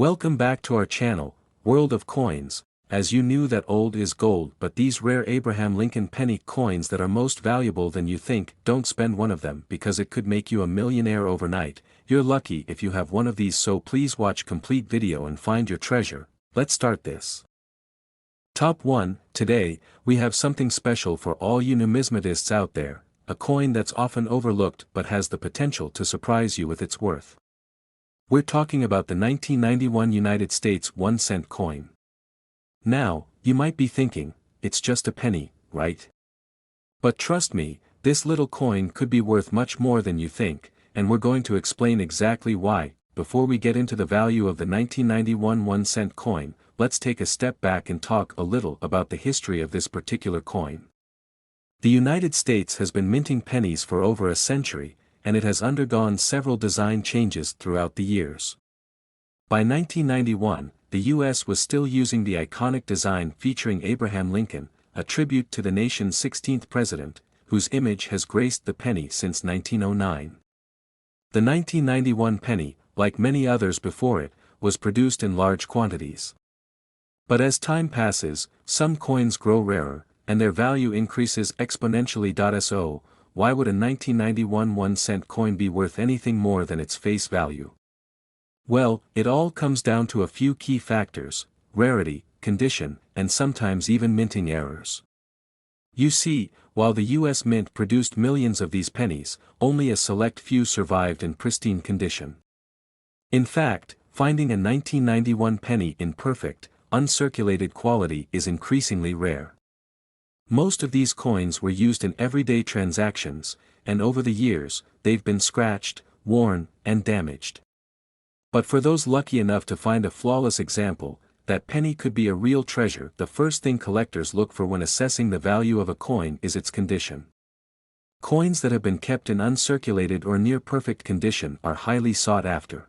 Welcome back to our channel, World of Coins. As you knew that old is gold, but these rare Abraham Lincoln penny coins that are most valuable than you think, don't spend one of them because it could make you a millionaire overnight. You're lucky if you have one of these, so please watch complete video and find your treasure. Let's start this. Top 1. Today, we have something special for all you numismatists out there, a coin that's often overlooked but has the potential to surprise you with its worth. We're talking about the 1991 United States 1-cent coin. Now, you might be thinking, it's just a penny, right? But trust me, this little coin could be worth much more than you think, and we're going to explain exactly why. Before we get into the value of the 1991 1-cent coin, let's take a step back and talk a little about the history of this particular coin. The United States has been minting pennies for over a century, and it has undergone several design changes throughout the years. By 1991, the U.S. was still using the iconic design featuring Abraham Lincoln, a tribute to the nation's 16th president, whose image has graced the penny since 1909. The 1991 penny, like many others before it, was produced in large quantities. But as time passes, some coins grow rarer, and their value increases exponentially. So, why would a 1991 1-cent coin be worth anything more than its face value? Well, it all comes down to a few key factors: rarity, condition, and sometimes even minting errors. You see, while the U.S. Mint produced millions of these pennies, only a select few survived in pristine condition. In fact, finding a 1991 penny in perfect, uncirculated quality is increasingly rare. Most of these coins were used in everyday transactions, and over the years, they've been scratched, worn, and damaged. But for those lucky enough to find a flawless example, that penny could be a real treasure. The first thing collectors look for when assessing the value of a coin is its condition. Coins that have been kept in uncirculated or near perfect condition are highly sought after.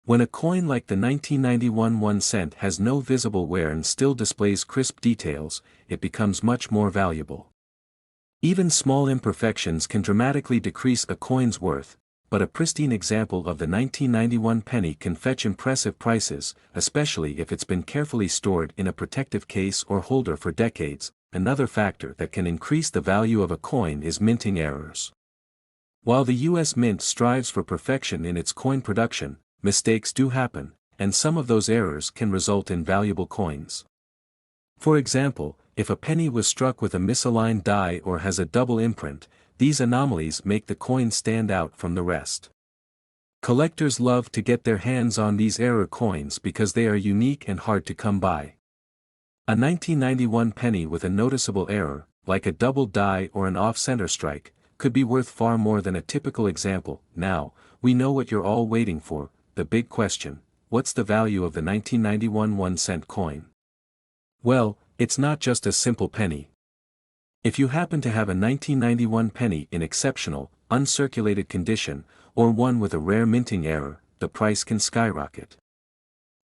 When a coin like the 1991 1-cent has no visible wear and still displays crisp details, it becomes much more valuable. Even small imperfections can dramatically decrease a coin's worth, but a pristine example of the 1991 penny can fetch impressive prices, especially if it's been carefully stored in a protective case or holder for decades. Another factor that can increase the value of a coin is minting errors. While the U.S. Mint strives for perfection in its coin production, mistakes do happen, and some of those errors can result in valuable coins. For example, if a penny was struck with a misaligned die or has a double imprint, these anomalies make the coin stand out from the rest. Collectors love to get their hands on these error coins because they are unique and hard to come by. A 1991 penny with a noticeable error, like a double die or an off-center strike, could be worth far more than a typical example. Now, we know what you're all waiting for, the big question: what's the value of the 1991 1-cent coin? Well, it's not just a simple penny. If you happen to have a 1991 penny in exceptional, uncirculated condition, or one with a rare minting error, the price can skyrocket.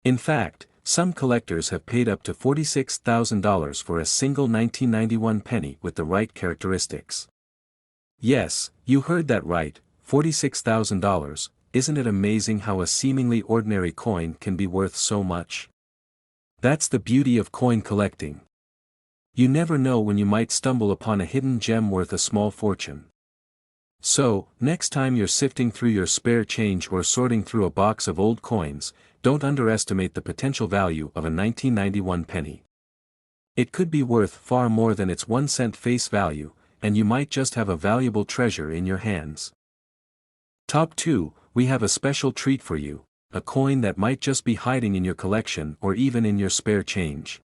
In fact, some collectors have paid up to $46,000 for a single 1991 penny with the right characteristics. Yes, you heard that right, $46,000. Isn't it amazing how a seemingly ordinary coin can be worth so much? That's the beauty of coin collecting. You never know when you might stumble upon a hidden gem worth a small fortune. So, next time you're sifting through your spare change or sorting through a box of old coins, don't underestimate the potential value of a 1991 penny. It could be worth far more than its 1-cent face value, and you might just have a valuable treasure in your hands. Top 2, we have a special treat for you, a coin that might just be hiding in your collection or even in your spare change.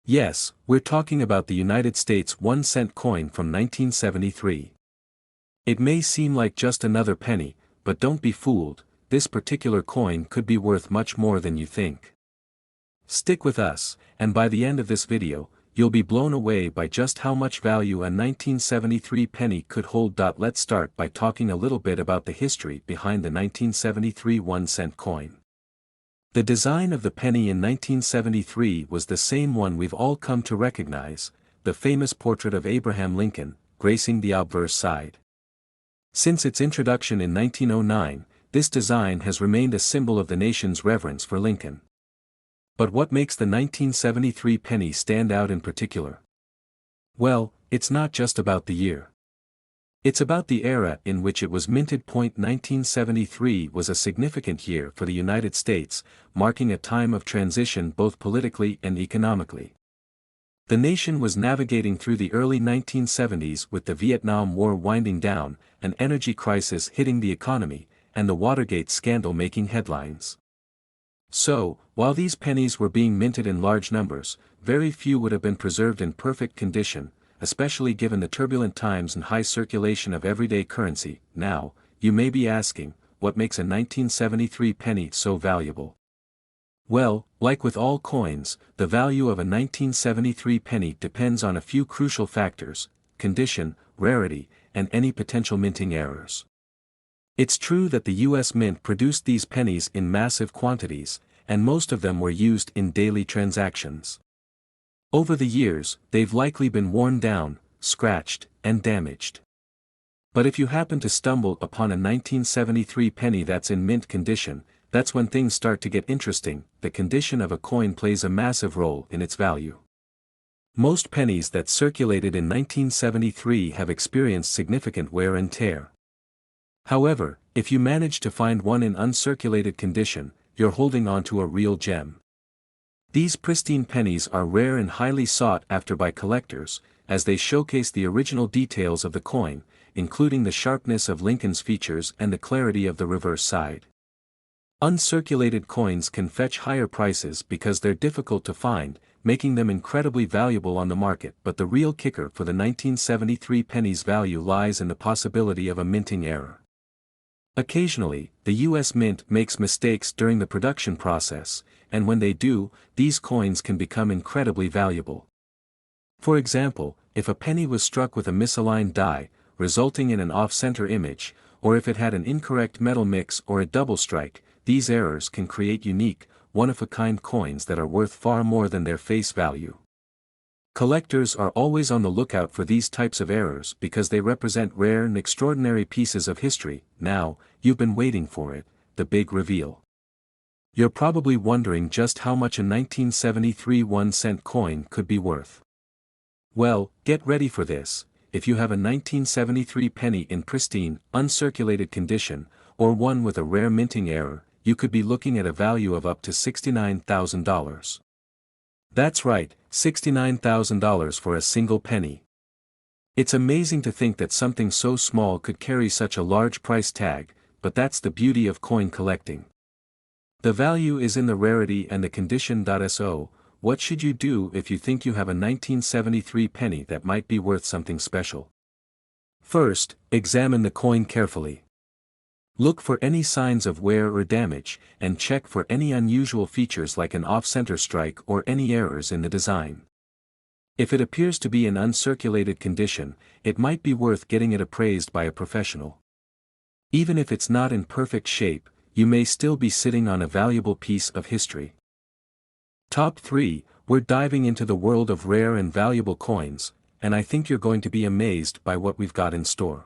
Yes, we're talking about the United States 1-cent coin from 1973. It may seem like just another penny, but don't be fooled, this particular coin could be worth much more than you think. Stick with us, and by the end of this video, you'll be blown away by just how much value a 1973 penny could hold. Let's start by talking a little bit about the history behind the 1973 1-cent coin. The design of the penny in 1973 was the same one we've all come to recognize, the famous portrait of Abraham Lincoln, gracing the obverse side. Since its introduction in 1909, this design has remained a symbol of the nation's reverence for Lincoln. But what makes the 1973 penny stand out in particular? Well, it's not just about the year. It's about the era in which it was minted. 1973 was a significant year for the United States, marking a time of transition both politically and economically. The nation was navigating through the early 1970s with the Vietnam War winding down, an energy crisis hitting the economy, and the Watergate scandal making headlines. So, while these pennies were being minted in large numbers, very few would have been preserved in perfect condition, especially given the turbulent times and high circulation of everyday currency. Now, you may be asking, what makes a 1973 penny so valuable? Well, like with all coins, the value of a 1973 penny depends on a few crucial factors: condition, rarity, and any potential minting errors. It's true that the U.S. Mint produced these pennies in massive quantities, and most of them were used in daily transactions. Over the years, they've likely been worn down, scratched, and damaged. But if you happen to stumble upon a 1973 penny that's in mint condition, that's when things start to get interesting. The condition of a coin plays a massive role in its value. Most pennies that circulated in 1973 have experienced significant wear and tear. However, if you manage to find one in uncirculated condition, you're holding on to a real gem. These pristine pennies are rare and highly sought after by collectors, as they showcase the original details of the coin, including the sharpness of Lincoln's features and the clarity of the reverse side. Uncirculated coins can fetch higher prices because they're difficult to find, making them incredibly valuable on the market. But the real kicker for the 1973 penny's value lies in the possibility of a minting error. Occasionally, the U.S. Mint makes mistakes during the production process, and when they do, these coins can become incredibly valuable. For example, if a penny was struck with a misaligned die, resulting in an off-center image, or if it had an incorrect metal mix or a double strike, these errors can create unique, one-of-a-kind coins that are worth far more than their face value. Collectors are always on the lookout for these types of errors because they represent rare and extraordinary pieces of history. Now, you've been waiting for it, the big reveal. You're probably wondering just how much a 1973 1-cent coin could be worth. Well, get ready for this. If you have a 1973 penny in pristine, uncirculated condition, or one with a rare minting error, you could be looking at a value of up to $69,000. That's right, $69,000 for a single penny. It's amazing to think that something so small could carry such a large price tag, but that's the beauty of coin collecting. The value is in the rarity and the condition. So, what should you do if you think you have a 1973 penny that might be worth something special? First, examine the coin carefully. Look for any signs of wear or damage, and check for any unusual features like an off-center strike or any errors in the design. If it appears to be in uncirculated condition, it might be worth getting it appraised by a professional. Even if it's not in perfect shape, you may still be sitting on a valuable piece of history. Top 3, we're diving into the world of rare and valuable coins, and I think you're going to be amazed by what we've got in store.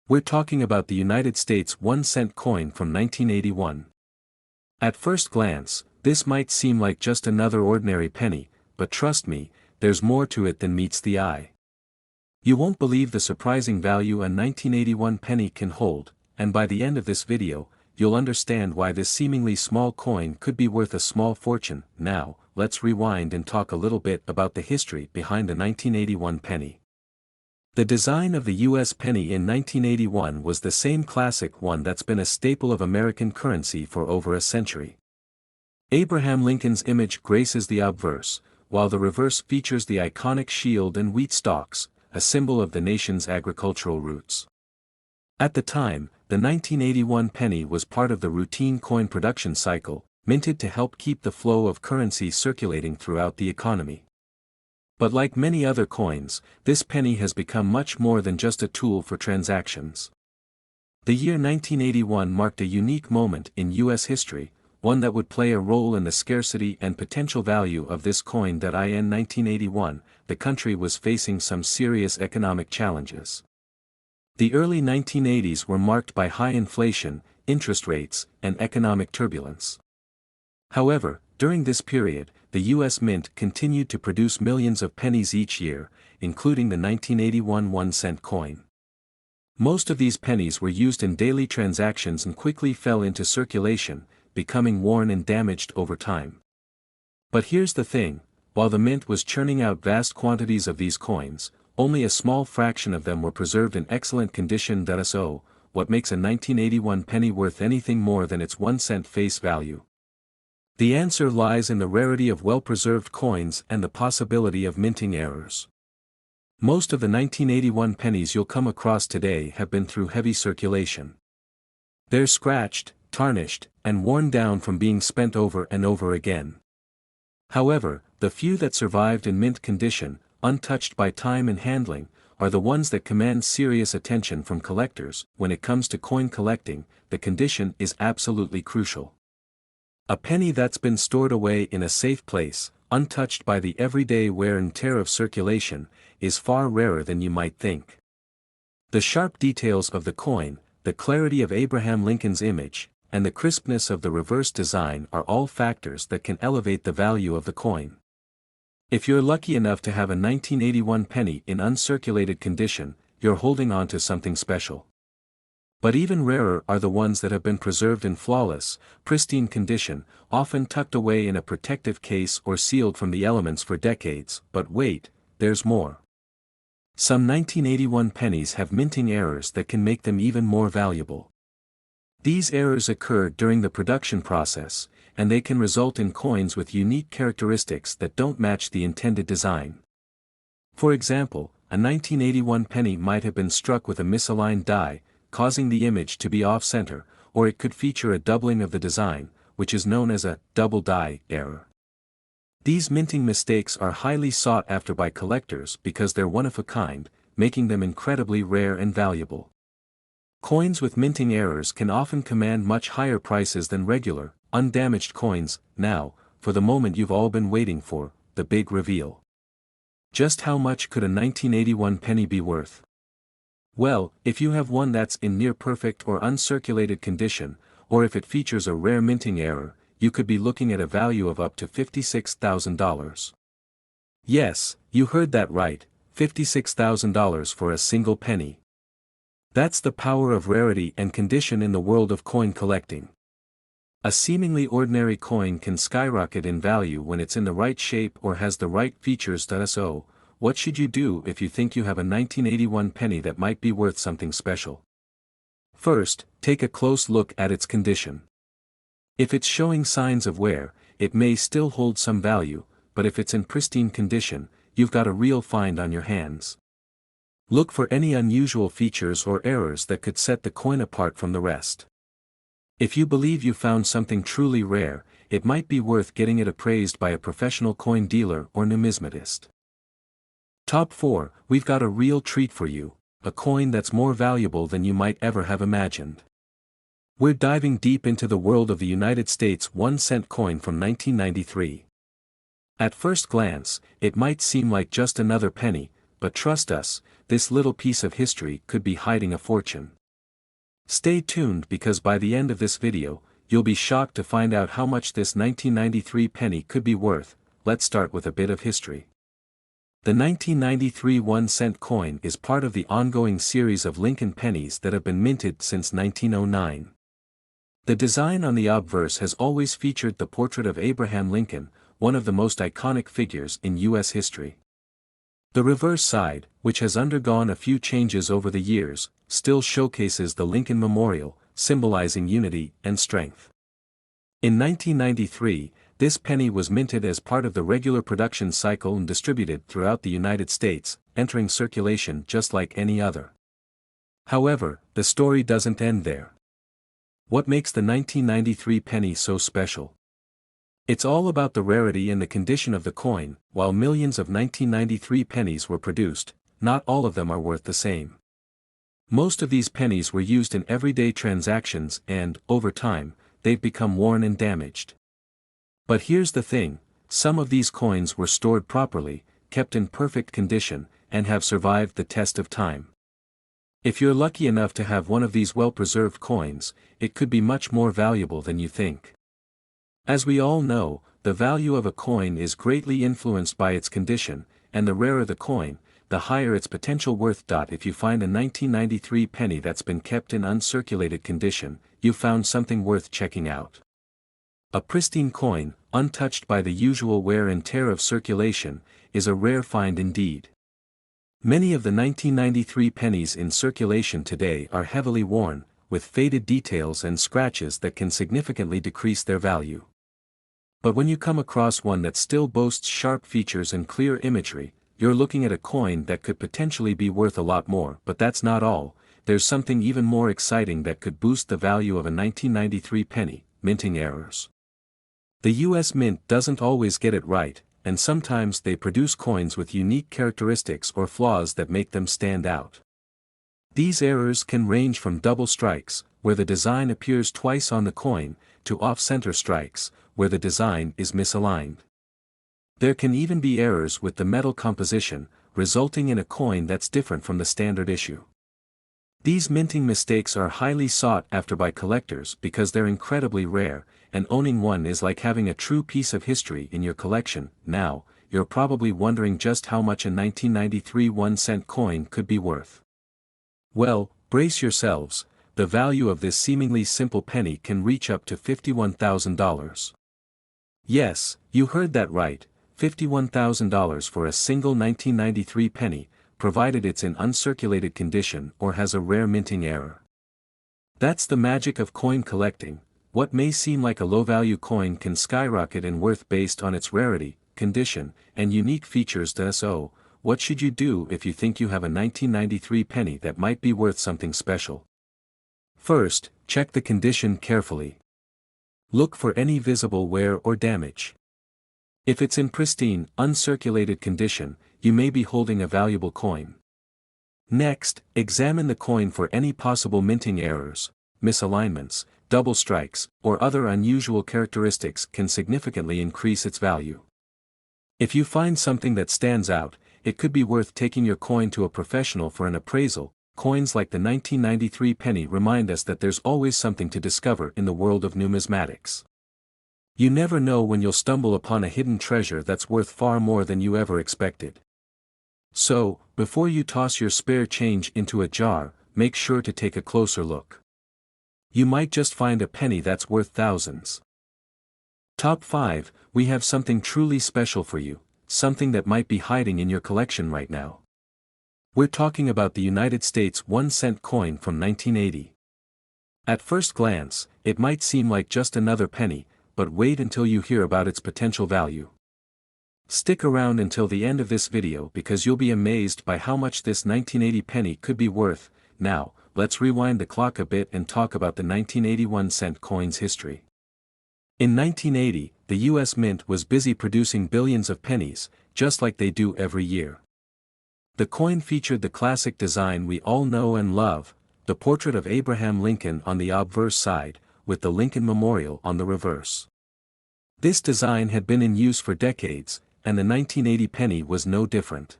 We're talking about the United States 1-cent coin from 1981. At first glance, this might seem like just another ordinary penny, but trust me, there's more to it than meets the eye. You won't believe the surprising value a 1981 penny can hold, and by the end of this video, you'll understand why this seemingly small coin could be worth a small fortune. Now, let's rewind and talk a little bit about the history behind the 1981 penny. The design of the U.S. penny in 1981 was the same classic one that's been a staple of American currency for over a century. Abraham Lincoln's image graces the obverse, while the reverse features the iconic shield and wheat stalks, a symbol of the nation's agricultural roots. At the time, the 1981 penny was part of the routine coin production cycle, minted to help keep the flow of currency circulating throughout the economy. But like many other coins, this penny has become much more than just a tool for transactions. The year 1981 marked a unique moment in U.S. history, one that would play a role in the scarcity and potential value of this coin. In 1981, the country was facing some serious economic challenges. The early 1980s were marked by high inflation, interest rates, and economic turbulence. However, during this period, the U.S. Mint continued to produce millions of pennies each year, including the 1981 1-cent coin. Most of these pennies were used in daily transactions and quickly fell into circulation, becoming worn and damaged over time. But here's the thing, while the mint was churning out vast quantities of these coins, only a small fraction of them were preserved in excellent condition. So, what makes a 1981 penny worth anything more than its 1-cent face value? The answer lies in the rarity of well-preserved coins and the possibility of minting errors. Most of the 1981 pennies you'll come across today have been through heavy circulation. They're scratched, tarnished, and worn down from being spent over and over again. However, the few that survived in mint condition, untouched by time and handling, are the ones that command serious attention from collectors. When it comes to coin collecting, the condition is absolutely crucial. A penny that's been stored away in a safe place, untouched by the everyday wear and tear of circulation, is far rarer than you might think. The sharp details of the coin, the clarity of Abraham Lincoln's image, and the crispness of the reverse design are all factors that can elevate the value of the coin. If you're lucky enough to have a 1981 penny in uncirculated condition, you're holding on to something special. But even rarer are the ones that have been preserved in flawless, pristine condition, often tucked away in a protective case or sealed from the elements for decades. But wait, there's more. Some 1981 pennies have minting errors that can make them even more valuable. These errors occur during the production process, and they can result in coins with unique characteristics that don't match the intended design. For example, a 1981 penny might have been struck with a misaligned die, causing the image to be off-center, or it could feature a doubling of the design, which is known as a double die error. These minting mistakes are highly sought after by collectors because they're one of a kind, making them incredibly rare and valuable. Coins with minting errors can often command much higher prices than regular, undamaged coins. Now, for the moment you've all been waiting for, the big reveal. Just how much could a 1981 penny be worth? Well, if you have one that's in near-perfect or uncirculated condition, or if it features a rare minting error, you could be looking at a value of up to $56,000. Yes, you heard that right, $56,000 for a single penny. That's the power of rarity and condition in the world of coin collecting. A seemingly ordinary coin can skyrocket in value when it's in the right shape or has the right features. So, what should you do if you think you have a 1981 penny that might be worth something special? First, take a close look at its condition. If it's showing signs of wear, it may still hold some value, but if it's in pristine condition, you've got a real find on your hands. Look for any unusual features or errors that could set the coin apart from the rest. If you believe you found something truly rare, it might be worth getting it appraised by a professional coin dealer or numismatist. Top 4, we've got a real treat for you, a coin that's more valuable than you might ever have imagined. We're diving deep into the world of the United States 1-cent coin from 1993. At first glance, it might seem like just another penny, but trust us, this little piece of history could be hiding a fortune. Stay tuned because by the end of this video, you'll be shocked to find out how much this 1993 penny could be worth. Let's start with a bit of history. The 1993 1-cent coin is part of the ongoing series of Lincoln pennies that have been minted since 1909. The design on the obverse has always featured the portrait of Abraham Lincoln, one of the most iconic figures in U.S. history. The reverse side, which has undergone a few changes over the years, still showcases the Lincoln Memorial, symbolizing unity and strength. In 1993, this penny was minted as part of the regular production cycle and distributed throughout the United States, entering circulation just like any other. However, the story doesn't end there. What makes the 1993 penny so special? It's all about the rarity and the condition of the coin. While millions of 1993 pennies were produced, not all of them are worth the same. Most of these pennies were used in everyday transactions and, over time, they've become worn and damaged. But here's the thing, some of these coins were stored properly, kept in perfect condition, and have survived the test of time. If you're lucky enough to have one of these well-preserved coins, it could be much more valuable than you think. As we all know, the value of a coin is greatly influenced by its condition, and the rarer the coin, the higher its potential worth. If you find a 1993 penny that's been kept in uncirculated condition, you found something worth checking out. A pristine coin, untouched by the usual wear and tear of circulation, is a rare find indeed. Many of the 1993 pennies in circulation today are heavily worn, with faded details and scratches that can significantly decrease their value. But when you come across one that still boasts sharp features and clear imagery, you're looking at a coin that could potentially be worth a lot more. But that's not all, there's something even more exciting that could boost the value of a 1993 penny: minting errors. The US Mint doesn't always get it right, and sometimes they produce coins with unique characteristics or flaws that make them stand out. These errors can range from double strikes, where the design appears twice on the coin, to off-center strikes, where the design is misaligned. There can even be errors with the metal composition, resulting in a coin that's different from the standard issue. These minting mistakes are highly sought after by collectors because they're incredibly rare, and owning one is like having a true piece of history in your collection. Now, you're probably wondering just how much a 1993 1-cent coin could be worth. Well, brace yourselves, the value of this seemingly simple penny can reach up to $51,000. Yes, you heard that right, $51,000 for a single 1993 penny, provided it's in uncirculated condition or has a rare minting error. That's the magic of coin collecting. What may seem like a low-value coin can skyrocket in worth based on its rarity, condition, and unique features. So, what should you do if you think you have a 1993 penny that might be worth something special? First, check the condition carefully. Look for any visible wear or damage. If it's in pristine, uncirculated condition, you may be holding a valuable coin. Next, examine the coin for any possible minting errors, misalignments, double strikes, or other unusual characteristics can significantly increase its value. If you find something that stands out, it could be worth taking your coin to a professional for an appraisal. Coins like the 1993 penny remind us that there's always something to discover in the world of numismatics. You never know when you'll stumble upon a hidden treasure that's worth far more than you ever expected. So, before you toss your spare change into a jar, make sure to take a closer look. You might just find a penny that's worth thousands. Top 5, we have something truly special for you, something that might be hiding in your collection right now. We're talking about the United States 1-cent coin from 1980. At first glance, it might seem like just another penny, but wait until you hear about its potential value. Stick around until the end of this video because you'll be amazed by how much this 1980 penny could be worth. Now, let's rewind the clock a bit and talk about the 1981 cent coin's history. In 1980, the US Mint was busy producing billions of pennies, just like they do every year. The coin featured the classic design we all know and love, the portrait of Abraham Lincoln on the obverse side, with the Lincoln Memorial on the reverse. This design had been in use for decades, and the 1980 penny was no different.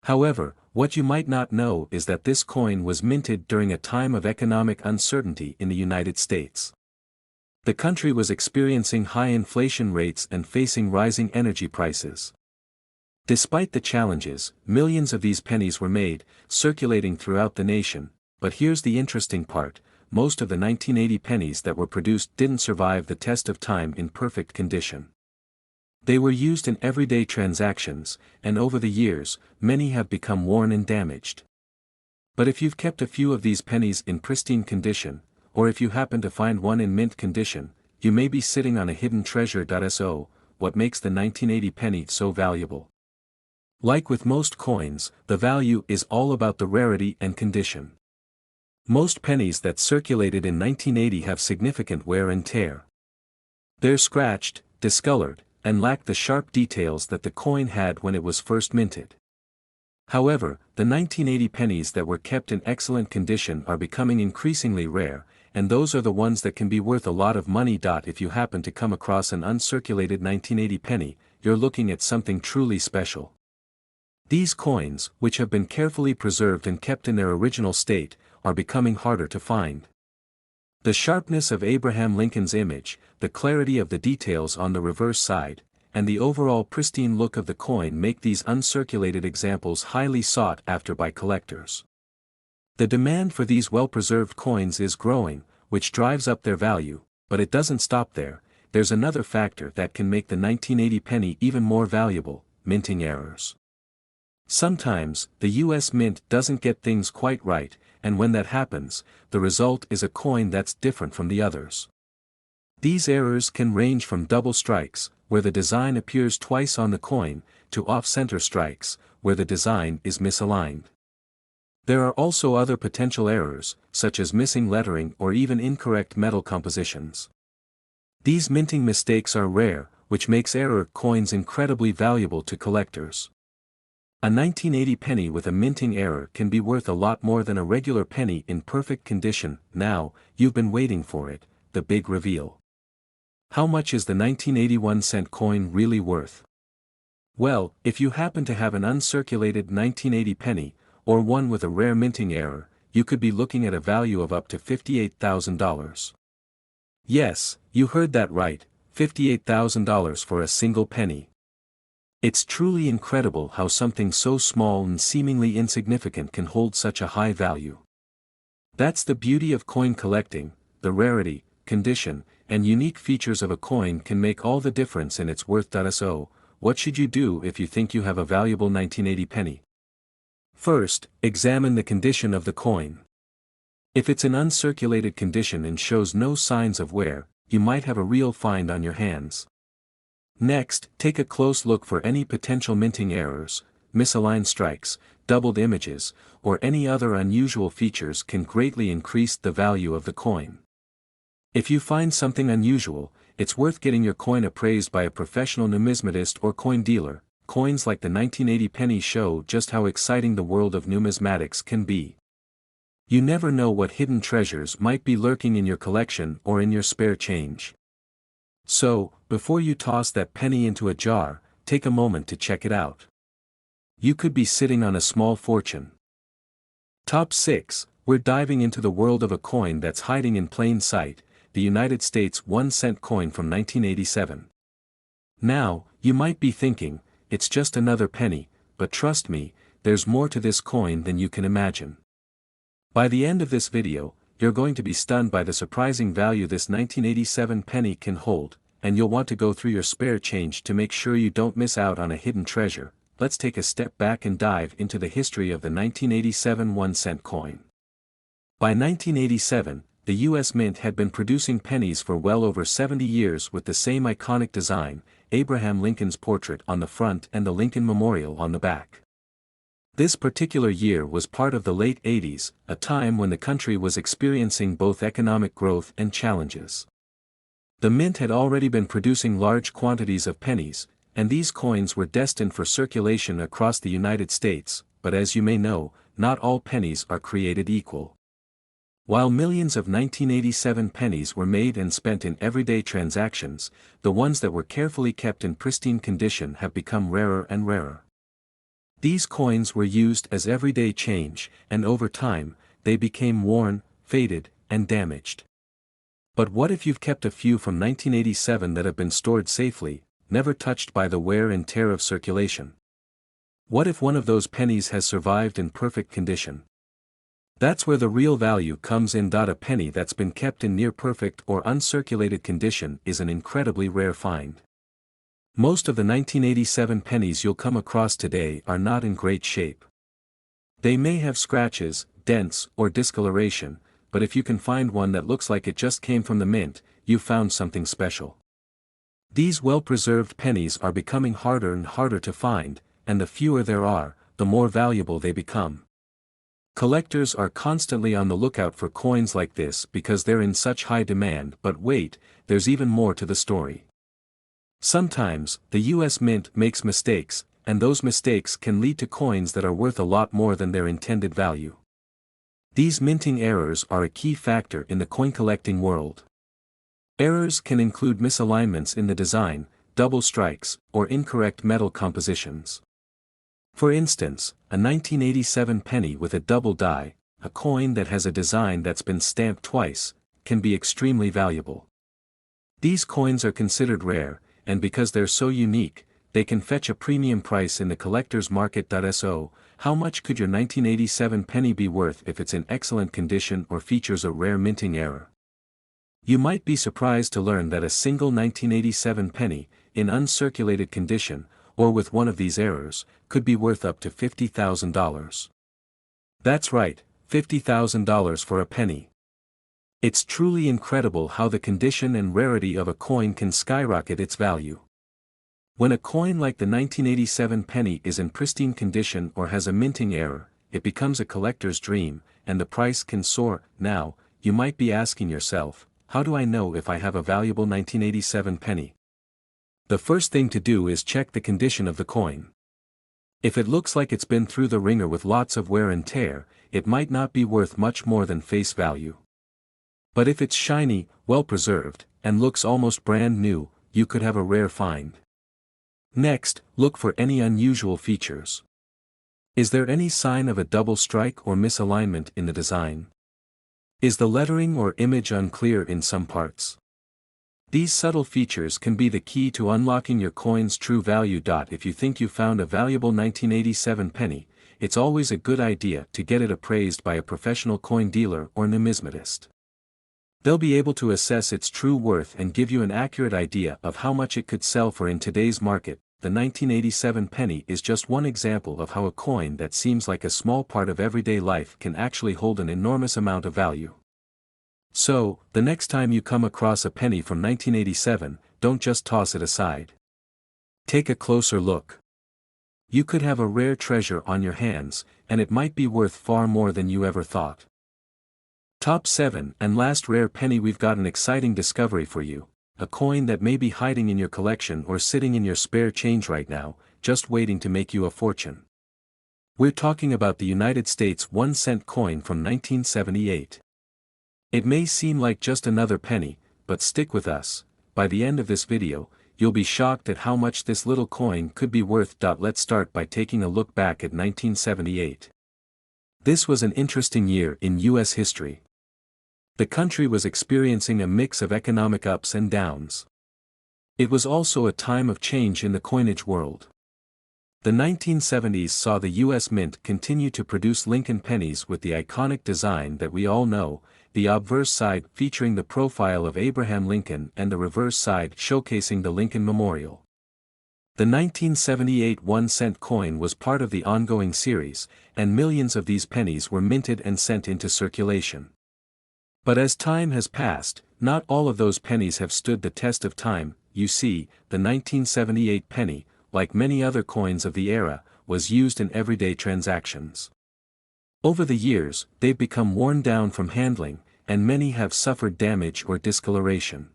However, what you might not know is that this coin was minted during a time of economic uncertainty in the United States. The country was experiencing high inflation rates and facing rising energy prices. Despite the challenges, millions of these pennies were made, circulating throughout the nation. But here's the interesting part: most of the 1980 pennies that were produced didn't survive the test of time in perfect condition. They were used in everyday transactions, and over the years, many have become worn and damaged. But if you've kept a few of these pennies in pristine condition, or if you happen to find one in mint condition, you may be sitting on a hidden treasure. So, what makes the 1980 penny so valuable? Like with most coins, the value is all about the rarity and condition. Most pennies that circulated in 1980 have significant wear and tear. They're scratched, discolored, and lack the sharp details that the coin had when it was first minted. However, the 1980 pennies that were kept in excellent condition are becoming increasingly rare, and those are the ones that can be worth a lot of money. If you happen to come across an uncirculated 1980 penny, you're looking at something truly special. These coins, which have been carefully preserved and kept in their original state, are becoming harder to find. The sharpness of Abraham Lincoln's image, the clarity of the details on the reverse side, and the overall pristine look of the coin make these uncirculated examples highly sought after by collectors. The demand for these well-preserved coins is growing, which drives up their value, but it doesn't stop there. There's another factor that can make the 1980 penny even more valuable: minting errors. Sometimes, the US Mint doesn't get things quite right, and when that happens, the result is a coin that's different from the others. These errors can range from double strikes, where the design appears twice on the coin, to off-center strikes, where the design is misaligned. There are also other potential errors, such as missing lettering or even incorrect metal compositions. These minting mistakes are rare, which makes error coins incredibly valuable to collectors. A 1980 penny with a minting error can be worth a lot more than a regular penny in perfect condition. Now, you've been waiting for it, the big reveal. How much is the 1981-cent coin really worth? Well, if you happen to have an uncirculated 1980 penny, or one with a rare minting error, you could be looking at a value of up to $58,000. Yes, you heard that right, $58,000 for a single penny. It's truly incredible how something so small and seemingly insignificant can hold such a high value. That's the beauty of coin collecting. The rarity, condition, and unique features of a coin can make all the difference in its worth. So, what should you do if you think you have a valuable 1980 penny? First, examine the condition of the coin. If it's in uncirculated condition and shows no signs of wear, you might have a real find on your hands. Next, take a close look for any potential minting errors. Misaligned strikes, doubled images, or any other unusual features can greatly increase the value of the coin. If you find something unusual, it's worth getting your coin appraised by a professional numismatist or coin dealer. Coins like the 1980 penny show just how exciting the world of numismatics can be. You never know what hidden treasures might be lurking in your collection or in your spare change. So, before you toss that penny into a jar, take a moment to check it out. You could be sitting on a small fortune. Top 6, we're diving into the world of a coin that's hiding in plain sight, the United States 1-cent coin from 1987. Now, you might be thinking, it's just another penny, but trust me, there's more to this coin than you can imagine. By the end of this video, you're going to be stunned by the surprising value this 1987 penny can hold, and you'll want to go through your spare change to make sure you don't miss out on a hidden treasure. Let's take a step back and dive into the history of the 1987 1-cent coin. By 1987, the US Mint had been producing pennies for well over 70 years with the same iconic design, Abraham Lincoln's portrait on the front and the Lincoln Memorial on the back. This particular year was part of the late 80s, a time when the country was experiencing both economic growth and challenges. The Mint had already been producing large quantities of pennies, and these coins were destined for circulation across the United States, but as you may know, not all pennies are created equal. While millions of 1987 pennies were made and spent in everyday transactions, the ones that were carefully kept in pristine condition have become rarer and rarer. These coins were used as everyday change, and over time, they became worn, faded, and damaged. But what if you've kept a few from 1987 that have been stored safely, never touched by the wear and tear of circulation? What if one of those pennies has survived in perfect condition? That's where the real value comes in. A penny that's been kept in near perfect or uncirculated condition is an incredibly rare find. Most of the 1987 pennies you'll come across today are not in great shape. They may have scratches, dents, or discoloration, but if you can find one that looks like it just came from the mint, you've found something special. These well-preserved pennies are becoming harder and harder to find, and the fewer there are, the more valuable they become. Collectors are constantly on the lookout for coins like this because they're in such high demand. But wait, there's even more to the story. Sometimes, the US Mint makes mistakes, and those mistakes can lead to coins that are worth a lot more than their intended value. These minting errors are a key factor in the coin collecting world. Errors can include misalignments in the design, double strikes, or incorrect metal compositions. For instance, a 1987 penny with a double die, a coin that has a design that's been stamped twice, can be extremely valuable. These coins are considered rare, and because they're so unique, they can fetch a premium price in the collector's market. So, how much could your 1987 penny be worth if it's in excellent condition or features a rare minting error? You might be surprised to learn that a single 1987 penny, in uncirculated condition, or with one of these errors, could be worth up to $50,000. That's right, $50,000 for a penny. It's truly incredible how the condition and rarity of a coin can skyrocket its value. When a coin like the 1987 penny is in pristine condition or has a minting error, it becomes a collector's dream, and the price can soar. Now, you might be asking yourself, how do I know if I have a valuable 1987 penny? The first thing to do is check the condition of the coin. If it looks like it's been through the ringer with lots of wear and tear, it might not be worth much more than face value. But if it's shiny, well preserved, and looks almost brand new, you could have a rare find. Next, look for any unusual features. Is there any sign of a double strike or misalignment in the design? Is the lettering or image unclear in some parts? These subtle features can be the key to unlocking your coin's true value. If you think you found a valuable 1987 penny, it's always a good idea to get it appraised by a professional coin dealer or numismatist. They'll be able to assess its true worth and give you an accurate idea of how much it could sell for in today's market. The 1987 penny is just one example of how a coin that seems like a small part of everyday life can actually hold an enormous amount of value. So, the next time you come across a penny from 1987, don't just toss it aside. Take a closer look. You could have a rare treasure on your hands, and it might be worth far more than you ever thought. Top 7 and last rare penny. We've got an exciting discovery for you, a coin that may be hiding in your collection or sitting in your spare change right now, just waiting to make you a fortune. We're talking about the United States 1-cent coin from 1978. It may seem like just another penny, but stick with us. By the end of this video, you'll be shocked at how much this little coin could be worth. Let's start by taking a look back at 1978. This was an interesting year in U.S. history. The country was experiencing a mix of economic ups and downs. It was also a time of change in the coinage world. The 1970s saw the U.S. Mint continue to produce Lincoln pennies with the iconic design that we all know, the obverse side featuring the profile of Abraham Lincoln and the reverse side showcasing the Lincoln Memorial. The 1978 1-cent coin was part of the ongoing series, and millions of these pennies were minted and sent into circulation. But as time has passed, not all of those pennies have stood the test of time. You see, the 1978 penny, like many other coins of the era, was used in everyday transactions. Over the years, they've become worn down from handling, and many have suffered damage or discoloration.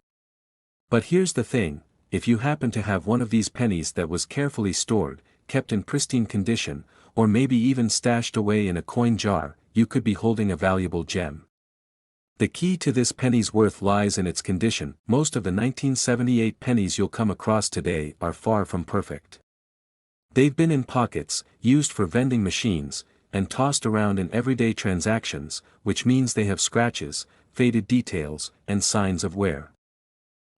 But here's the thing, if you happen to have one of these pennies that was carefully stored, kept in pristine condition, or maybe even stashed away in a coin jar, you could be holding a valuable gem. The key to this penny's worth lies in its condition. Most of the 1978 pennies you'll come across today are far from perfect. They've been in pockets, used for vending machines, and tossed around in everyday transactions, which means they have scratches, faded details, and signs of wear.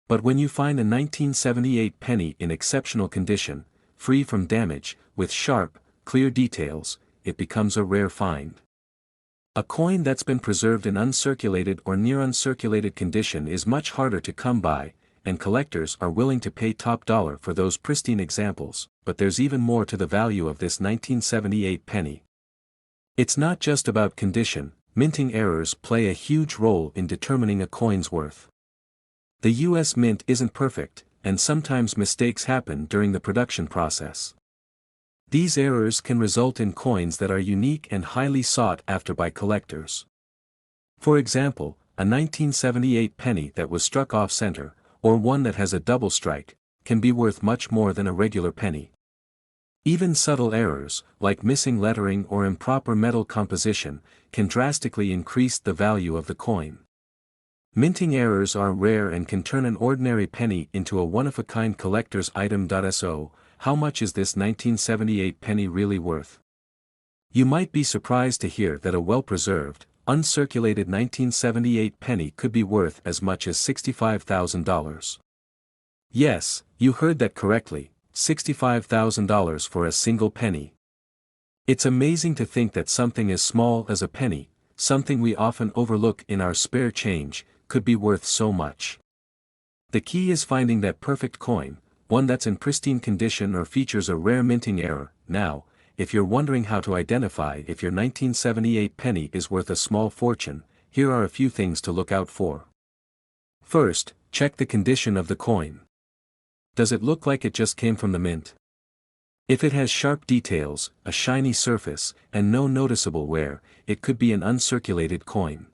But when you find a 1978 penny in exceptional condition, free from damage, with sharp, clear details, it becomes a rare find. A coin that's been preserved in uncirculated or near uncirculated condition is much harder to come by, and collectors are willing to pay top dollar for those pristine examples. But there's even more to the value of this 1978 penny. It's not just about condition. Minting errors play a huge role in determining a coin's worth. The U.S. Mint isn't perfect, and sometimes mistakes happen during the production process. These errors can result in coins that are unique and highly sought after by collectors. For example, a 1978 penny that was struck off-center, or one that has a double strike, can be worth much more than a regular penny. Even subtle errors, like missing lettering or improper metal composition, can drastically increase the value of the coin. Minting errors are rare and can turn an ordinary penny into a one-of-a-kind collector's item. So, how much is this 1978 penny really worth? You might be surprised to hear that a well-preserved, uncirculated 1978 penny could be worth as much as $65,000. Yes, you heard that correctly, $65,000 for a single penny. It's amazing to think that something as small as a penny, something we often overlook in our spare change, could be worth so much. The key is finding that perfect coin, one that's in pristine condition or features a rare minting error. Now, if you're wondering how to identify if your 1978 penny is worth a small fortune, here are a few things to look out for. First, check the condition of the coin. Does it look like it just came from the mint? If it has sharp details, a shiny surface, and no noticeable wear, it could be an uncirculated coin.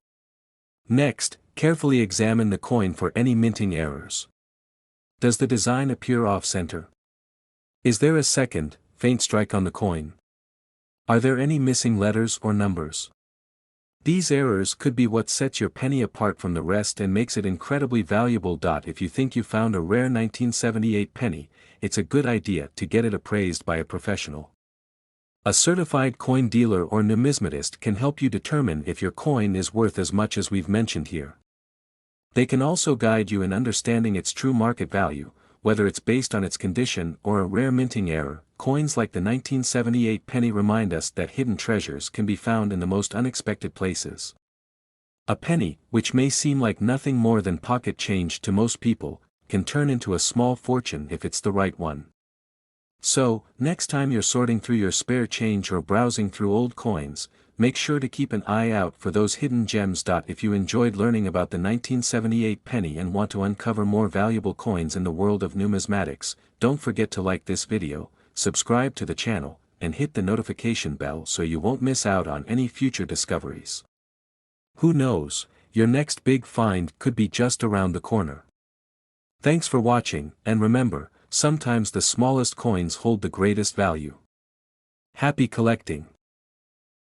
Next, carefully examine the coin for any minting errors. Does the design appear off-center? Is there a second, faint strike on the coin? Are there any missing letters or numbers? These errors could be what sets your penny apart from the rest and makes it incredibly valuable. If you think you found a rare 1978 penny, it's a good idea to get it appraised by a professional. A certified coin dealer or numismatist can help you determine if your coin is worth as much as we've mentioned here. They can also guide you in understanding its true market value, whether it's based on its condition or a rare minting error. Coins like the 1978 penny remind us that hidden treasures can be found in the most unexpected places. A penny, which may seem like nothing more than pocket change to most people, can turn into a small fortune if it's the right one. So, next time you're sorting through your spare change or browsing through old coins, make sure to keep an eye out for those hidden gems. If you enjoyed learning about the 1978 penny and want to uncover more valuable coins in the world of numismatics, don't forget to like this video, subscribe to the channel, and hit the notification bell so you won't miss out on any future discoveries. Who knows, your next big find could be just around the corner. Thanks for watching, and remember, sometimes the smallest coins hold the greatest value. Happy collecting!